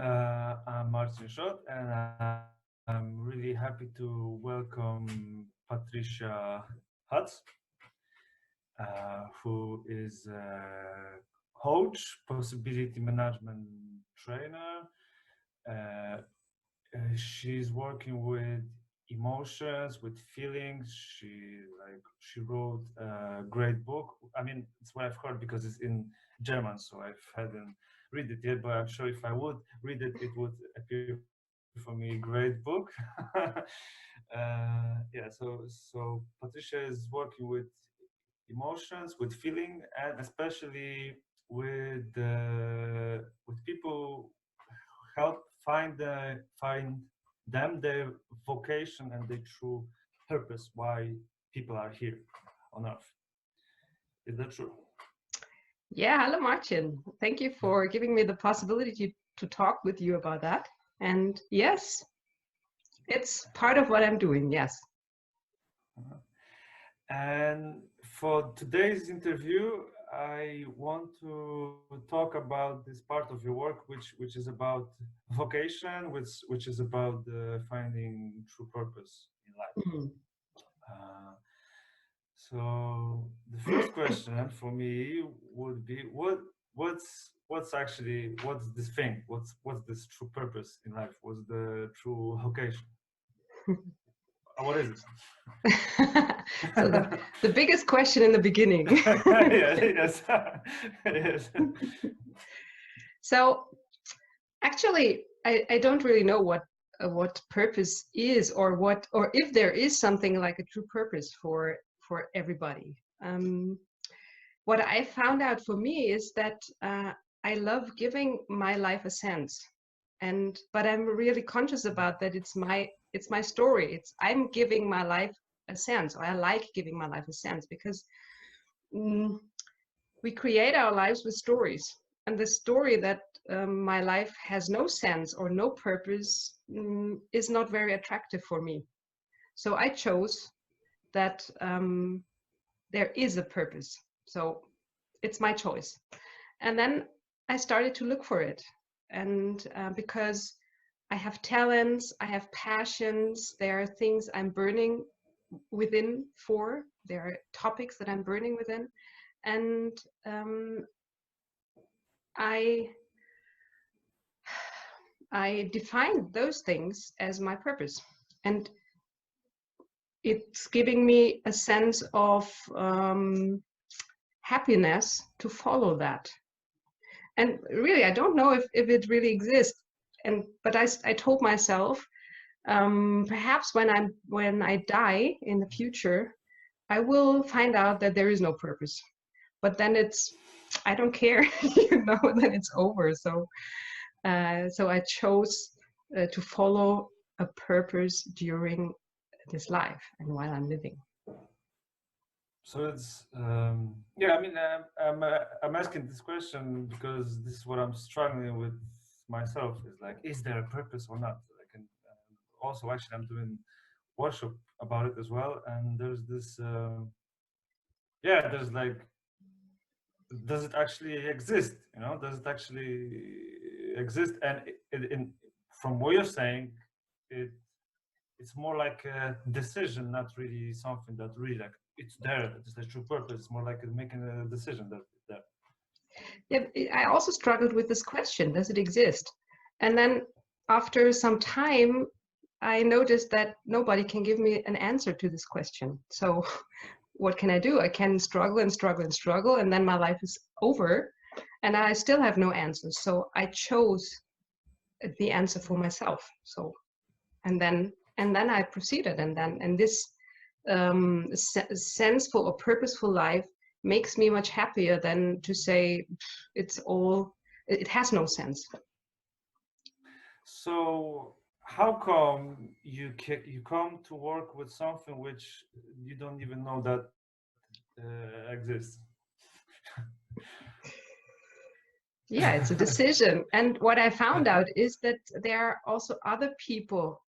I'm Marcin Szot, and I'm really happy to welcome Patrizia Patz, who is a coach, possibility management trainer. Uh, she's working with emotions, with feelings. She wrote a great book. I mean, it's what I've heard because it's in German, so I hadn't read it yet. But I'm sure if I would read it, it would appear for me a great book. Yeah. So Patricia is working with emotions, with feeling, and especially with people, help find them their vocation and their true purpose, why people are here on earth. Is that true? Yeah, hello Marcin. Thank you for giving me the possibility to talk with you about that. And yes, it's part of what I'm doing, yes. Uh-huh. And for today's interview, I want to talk about this part of your work, which is about vocation, which is about finding true purpose in life. Mhm. Uh, so the first question for me would be, what's this thing? What's this true purpose in life? What's the true vocation? What is it? So the biggest question in the beginning. Yes, yes. So actually, I don't really know what purpose is, or if there is something like a true purpose for everybody. What I found out for me is that I love giving my life a sense, but I'm really conscious about that. It's my story. I'm giving my life a sense, or I like giving my life a sense because mm, we create our lives with stories, and the story that my life has no sense or no purpose is not very attractive for me. So I chose that there is a purpose. So it's my choice. And then I started to look for it. And because I have talents, I have passions, there are things I'm burning within for, there are topics that I'm burning within. And I I defined those things as my purpose. And it's giving me a sense of happiness to follow that. And really, I don't know if it really exists. But I told myself, perhaps when I die in the future, I will find out that there is no purpose. But then I don't care, then it's over. So I chose to follow a purpose during this life and while I'm living. So it's yeah. I mean, I'm asking this question because this is what I'm struggling with myself. Is like, is there a purpose or not? Like, and also actually, I'm doing workshop about it as well. And there's this, yeah. There's like, does it actually exist? Does it actually exist? And from what you're saying, it it's more like a decision, not really something that really like it's there. It's the true purpose. It's more like making a decision that it's there. Yeah, I also struggled with this question, does it exist? And then after some time, I noticed that nobody can give me an answer to this question. So what can I do? I can struggle and struggle and struggle, and then my life is over, and I still have no answers. So I chose the answer for myself. So, and then I proceeded, and this senseful or purposeful life makes me much happier than to say it has no sense. So how come you come to work with something which you don't even know that exists? Yeah, it's a decision. And what I found out is that there are also other people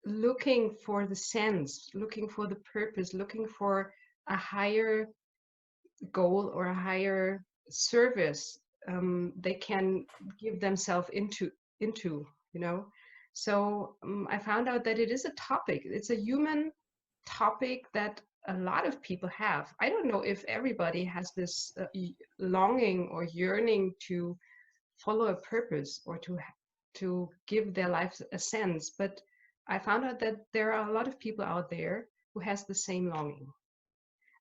looking for the sense, looking for the purpose, looking for a higher goal or a higher service they can give themselves into, you know. So I found out that it is a topic. It's a human topic that a lot of people have. I don't know if everybody has this longing or yearning to follow a purpose or to give their life a sense, but I found out that there are a lot of people out there who has the same longing.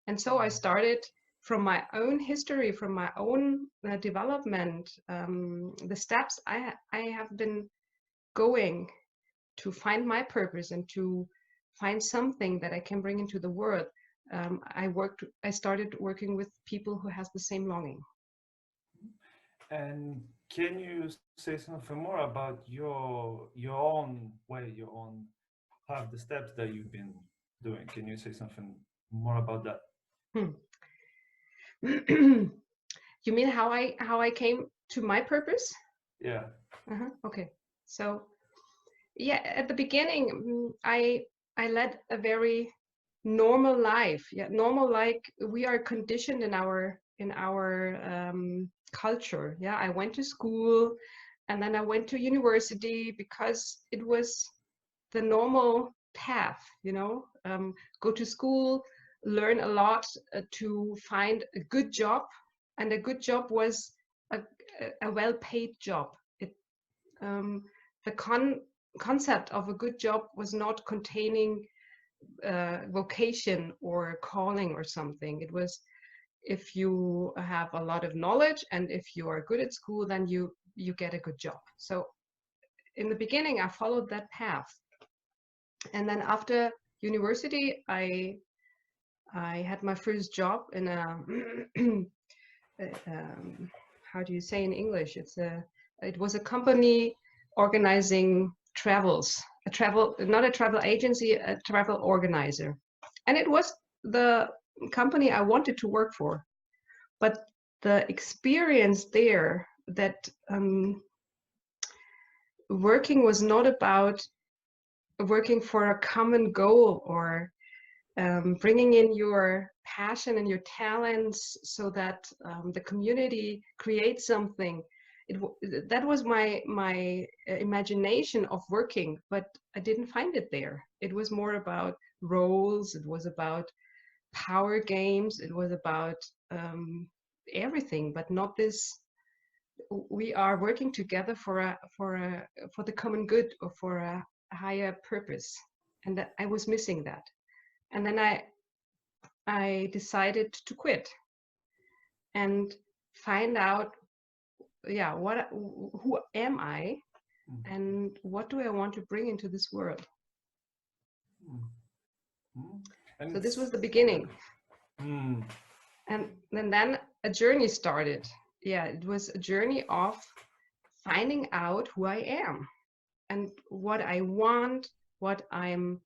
And so I started from my own history, from my own development, the steps I have been going to find my purpose and to find something that I can bring into the world. I started working with people who has the same longing. And can you say something more about your own way, your own path, the steps that you've been doing? Can you say something more about that? You mean how I came to my purpose? Yeah. Okay. So yeah, at the beginning, I led a very normal life. Yeah, normal, like we are conditioned in our culture. Yeah, I went to school, and then I went to university because it was the normal path. You know, go to school, learn a lot to find a good job, and a good job was a well-paid job. The concept of a good job was not containing vocation or calling or something. It was, if you have a lot of knowledge and if you are good at school, then you get a good job. So in the beginning, I followed that path. And then after university, I had my first job in a how do you say in English? It was a company organizing travels, not a travel agency, a travel organizer. And it was the company I wanted to work for. But the experience there, that working was not about working for a common goal or bringing in your passion and your talents so that the community creates something. That was my imagination of working, but I didn't find it there. It was more about roles. It was about power games. It was about everything, but not this. We are working together for the common good or for a higher purpose, and that I was missing that. And then I decided to quit and find out, yeah, who am I, and what do I want to bring into this world? And so this was the beginning. And then a journey started. Yeah, it was a journey of finding out who I am and what I want, what I'm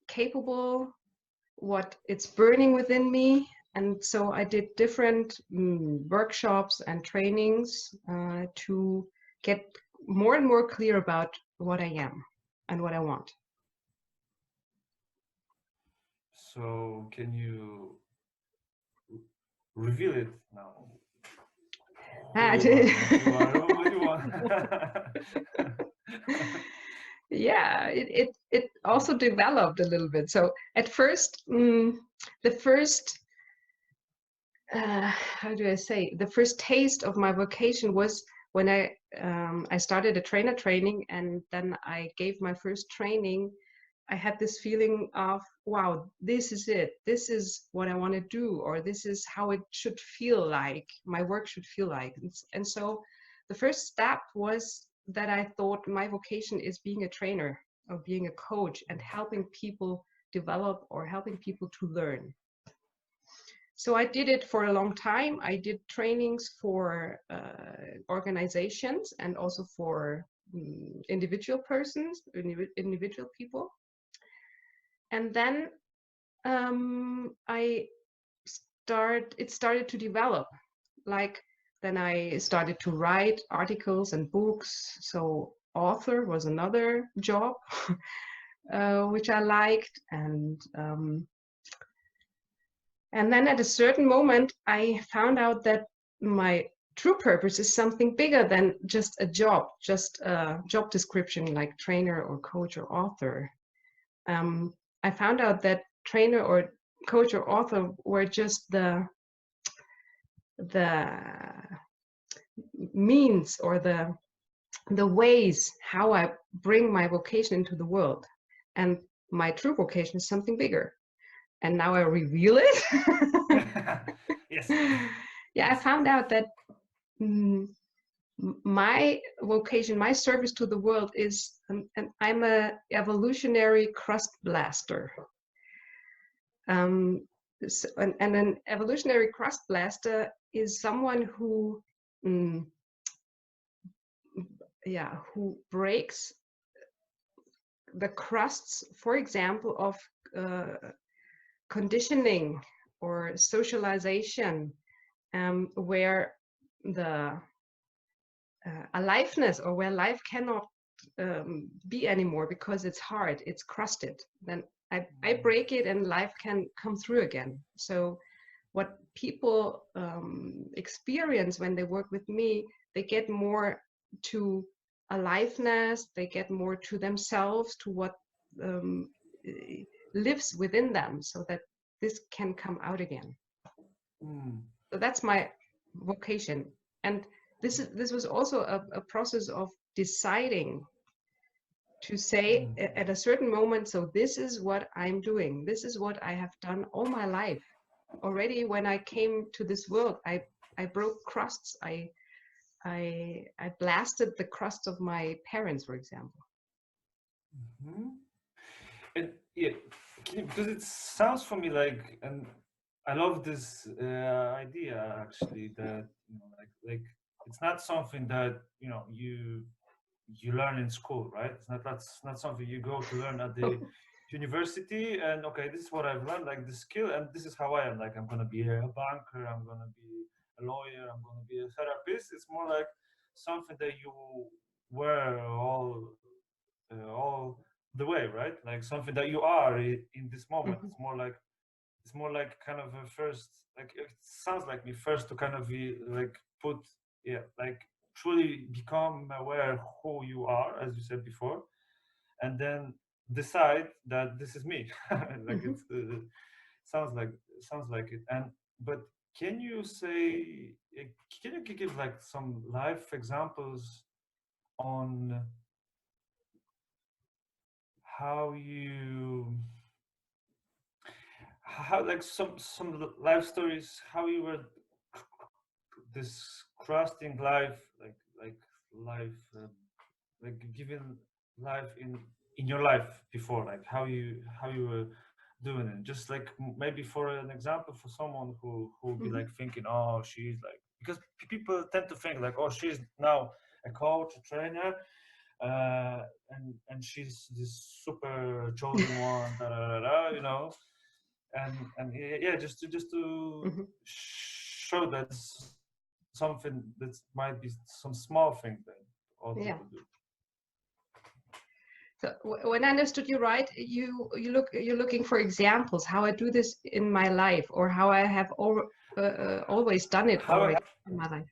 capable, what it's burning within me. And so I did different workshops and trainings to get more and more clear about what I am and what I want. So can you reveal it now? What do you want? Yeah, it also developed a little bit. So at first, the first how do I say, the first taste of my vocation was when I started a trainer training, and then I gave my first training. I had this feeling of, wow, this is it. This is what I want to do, or this is how it should feel like, my work should feel like. And so the first step was that I thought my vocation is being a trainer or being a coach and helping people develop or helping people to learn. So I did it for a long time. I did trainings for organizations and also for individual persons, individual people. And then it started to develop. Like, then I started to write articles and books. So author was another job, which I liked. And then at a certain moment, I found out that my true purpose is something bigger than just a job, just a job description like trainer or coach or author. I found out that trainer or coach or author were just the means or the ways how I bring my vocation into the world. And my true vocation is something bigger. And now I reveal it. Yes. Yeah, I found out that my vocation, my service to the world is, and I'm a evolutionary crust blaster. So, and an evolutionary crust blaster is someone who, yeah, who breaks the crusts, for example, of conditioning or socialization, where the aliveness or where life cannot be anymore because it's hard, it's crusted, then I break it and life can come through again. So what people experience when they work with me, they get more to aliveness, they get more to themselves, to what lives within them, so that this can come out again. So that's my vocation. And this was also a process of deciding to say at a certain moment, so this is what I'm doing, this is what I have done all my life. Already when I came to this world, I broke crusts. I blasted the crust of my parents, for example. And yeah, because it sounds for me like, and I love this idea actually, that like it's not something that you learn in school, right? That's not something you go to learn at the university and okay, this is what I've learned, like the skill, and this is how I am. Like I'm gonna be a banker, I'm gonna be a lawyer, I'm gonna be a therapist. It's more like something that you wear all the way, right? Like something that you are in this moment. It's more like kind of a first, like it sounds like me first to kind of be like put, yeah, like truly become aware who you are, as you said before, and then decide that this is me. Like it's sounds like it. And but can you say, can you give like some life examples on how you how like some life stories, how you were this crafting life, like life like giving life in your life before, like how you were doing it, just like maybe for an example for someone who would be like thinking, oh, she's like, because people tend to think like, oh, she's now a coach, a trainer, and she's this super chosen one, da, da, da, da, and yeah, just to show that something that might be some small thing that all people do. So when I understood you right, you're looking for examples how I do this in my life, or how I have always done it already in my life.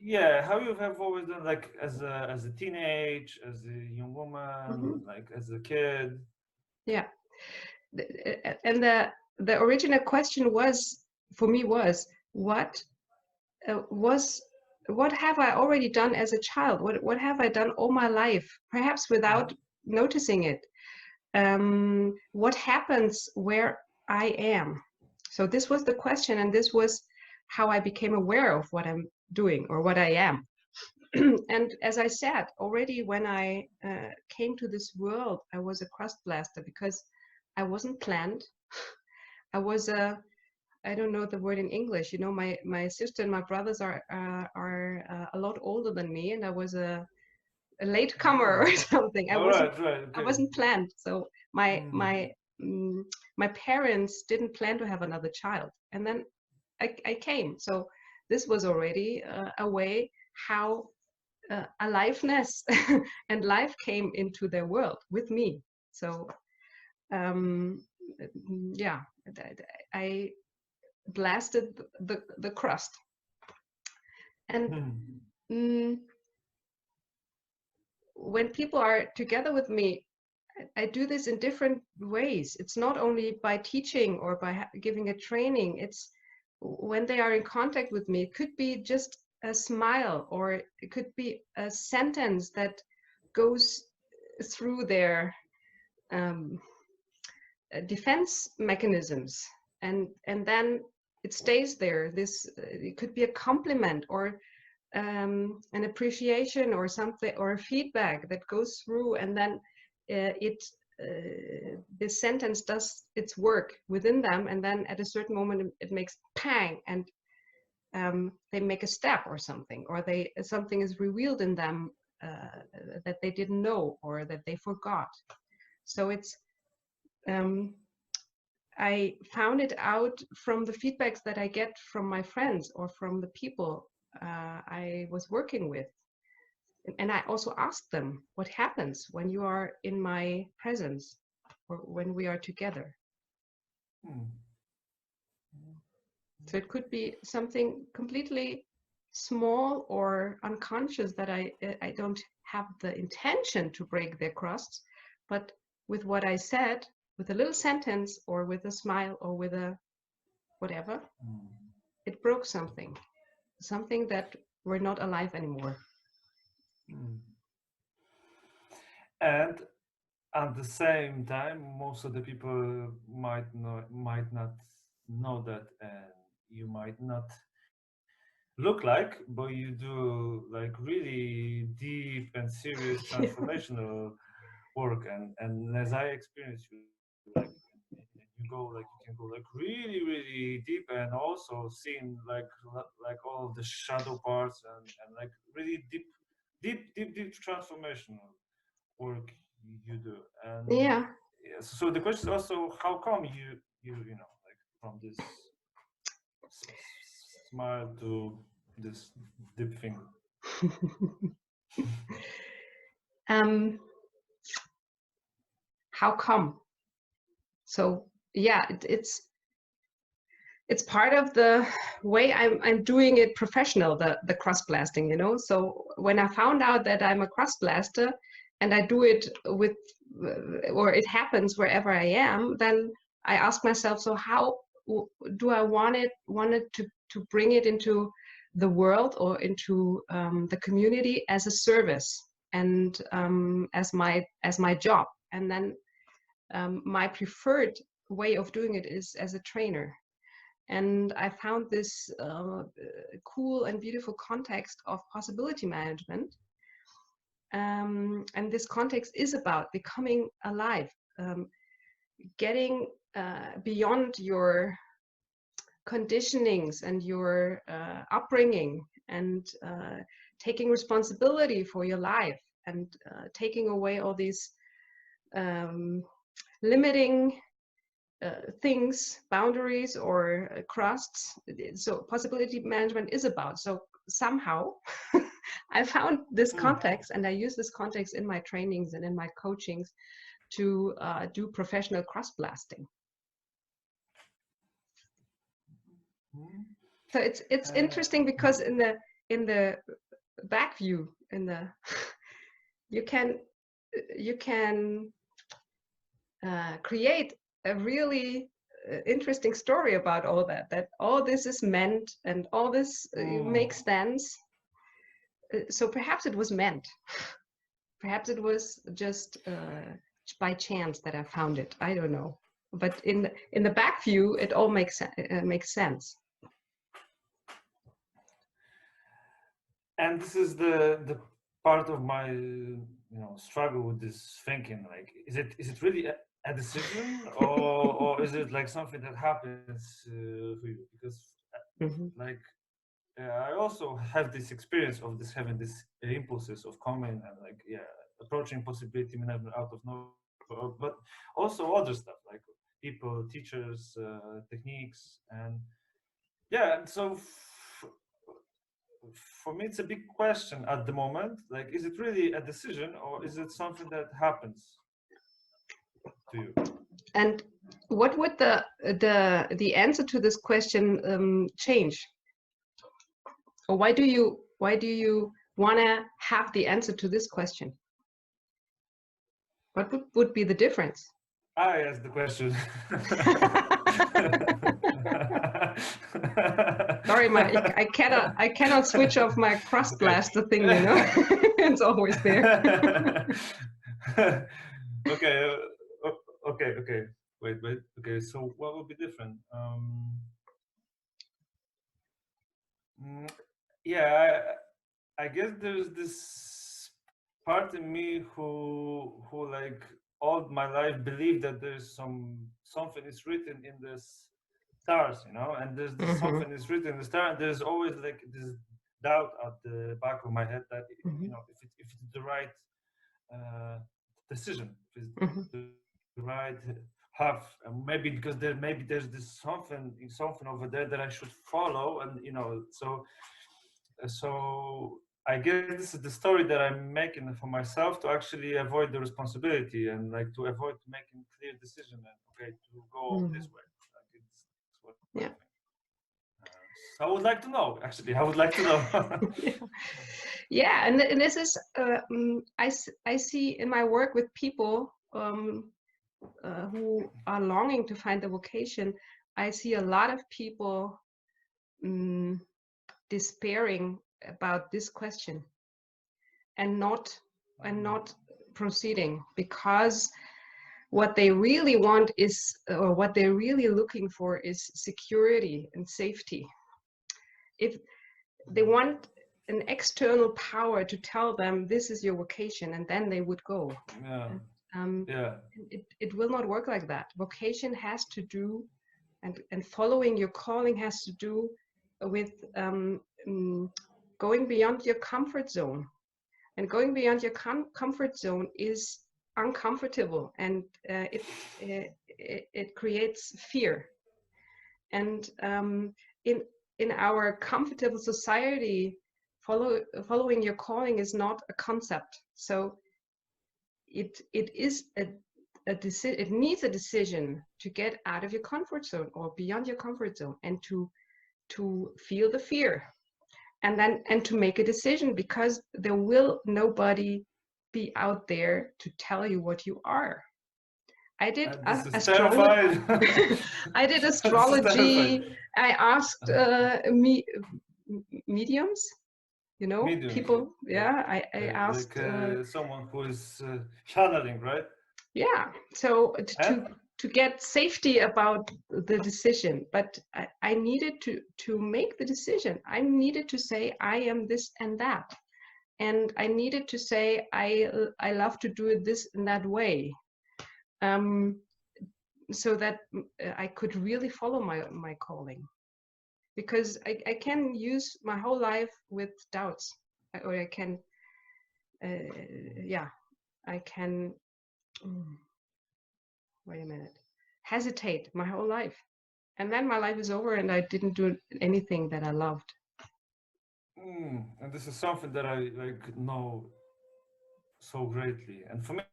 Yeah, how you have always done, like as a teenage, as a young woman, like as a kid. Yeah, and the original question was for me was what have I already done as a child? What have I done all my life, perhaps without noticing it? What happens where I am? So this was the question, and this was how I became aware of what I'm doing or what I am. And as I said already, when I came to this world, I was a crust blaster because I wasn't planned. I was I don't know the word in English. You know, my sister and my brothers are a lot older than me, and I was a latecomer or something. Right, I okay. wasn't planned. So my parents didn't plan to have another child, and then I came. So this was already a way how aliveness and life came into their world with me. So yeah, I blasted the crust. And when people are together with me, I do this in different ways. It's not only by teaching or by giving a training. It's when they are in contact with me. It could be just a smile, or it could be a sentence that goes through their defense mechanisms, and then it stays there. This it could be a compliment, or an appreciation, or something, or a feedback that goes through, and then this sentence does its work within them, and then at a certain moment it makes pang, and they make a step or something, or something is revealed in them that they didn't know or that they forgot. So it's I found it out from the feedbacks that I get from my friends or from the people I was working with. And I also asked them, what happens when you are in my presence or when we are together? So it could be something completely small or unconscious that I don't have the intention to break their crusts, but with what I said, with a little sentence or with a smile or with a whatever, it broke something that were not alive anymore. And at the same time, most of the people might not know that, and you might not look like, but you do like really deep and serious transformational work. And as I experience you, like you can go like really really deep, and also seeing like all of the shadow parts, and like really deep transformational work you do. And Yeah. so the question is also, how come you know, like from this smile to this deep thing? How come? So yeah, it's part of the way I'm doing it professional, the cross blasting, you know. So when I found out that I'm a cross blaster and I do it with, or it happens wherever I am, then I ask myself, so how do I want it to bring it into the world or into the community as a service and as my job? And then my preferred way of doing it is as a trainer. And I found this cool and beautiful context of possibility management. And this context is about becoming alive, getting beyond your conditionings and your upbringing, and taking responsibility for your life, and taking away all these limiting things, boundaries, or crusts. So possibility management is about. So somehow I found this context, and I use this context in my trainings and in my coachings to do professional cross blasting. So it's interesting because in the back view, you can create a really interesting story about all that all this is meant, and all this makes sense. So perhaps it was meant. Perhaps it was just by chance that I found it. I don't know. But in the back view, it all makes sense. And this is the part of my struggle with this thinking. Like, is it really a decision, or is it like something that happens for you? Because like I also have this experience of this having this impulses of coming and like approaching possibility management out of nowhere, but also other stuff like people, teachers, techniques, and and so for me it's a big question at the moment. Like, is it really a decision, or is it something that happens to you? And what would the answer to this question change? Or why do you want to have the answer to this question? What would be the difference? I asked the question. Sorry, I cannot switch off my crossblaster thing, you know. It's always there. Okay, okay. Wait. Okay, so what would be different? Yeah, I guess there's this part in me who like all my life believed that there's something is written in the stars, you know, and there's this something is written in the star, and there's always like this doubt at the back of my head that you know if it's the right decision, if it's the right path, and maybe because there's this something over there that I should follow, and you know, so I guess this is the story that I'm making for myself to actually avoid the responsibility and like to avoid making clear decision and okay to go this way. Like it's what I think. So I would like to know. Actually, I would like to know. Yeah, and this is I see in my work with people who are longing to find the vocation. I see a lot of people despairing about this question and not proceeding, because what they really want is, or what they're really looking for is security and safety. If they want an external power to tell them this is your vocation, and then they would go. It will not work like that. Vocation has to do, and following your calling has to do with going beyond your comfort zone. And going beyond your comfort zone is uncomfortable, and it creates fear. And in our comfortable society, following your calling is not a concept. So it is a decision. It needs a decision to get out of your comfort zone or beyond your comfort zone, and to feel the fear, and to make a decision, because there will nobody be out there to tell you what you are. I did astrology. I did astrology. I asked mediums, you know, mediums, people. Yeah, I asked like, someone who is channeling, right? Yeah. So to get safety about the decision, but I needed to make the decision. I needed to say I am this and that, and I needed to say I love to do it this and that way. So that I could really follow my calling, because I can use my whole life with doubts, or I can, I can, wait a minute, hesitate my whole life, and then my life is over and I didn't do anything that I loved. And this is something that I like know so greatly, and for me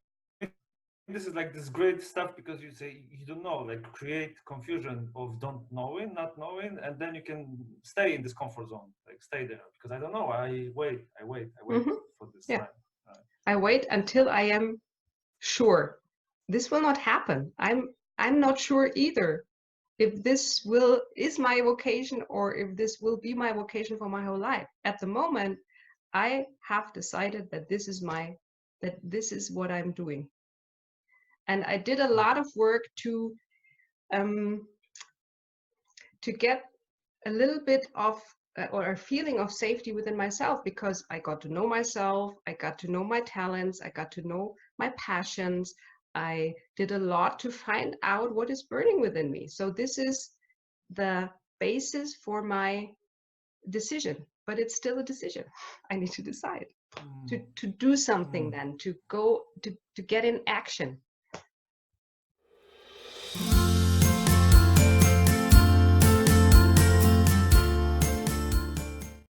this is like this great stuff, because you say you don't know, like create confusion of not knowing, and then you can stay in this comfort zone, like stay there, because I don't know, I wait for this time. I wait until I am sure. This will not happen. I'm not sure either if this is my vocation, or if this will be my vocation for my whole life. At the moment, I have decided that this is what I'm doing. And I did a lot of work to get a little bit of or a feeling of safety within myself, because I got to know myself, I got to know my talents, I got to know my passions. I did a lot to find out what is burning within me. So this is the basis for my decision, but it's still a decision. I need to decide to do something, then to go to get in action.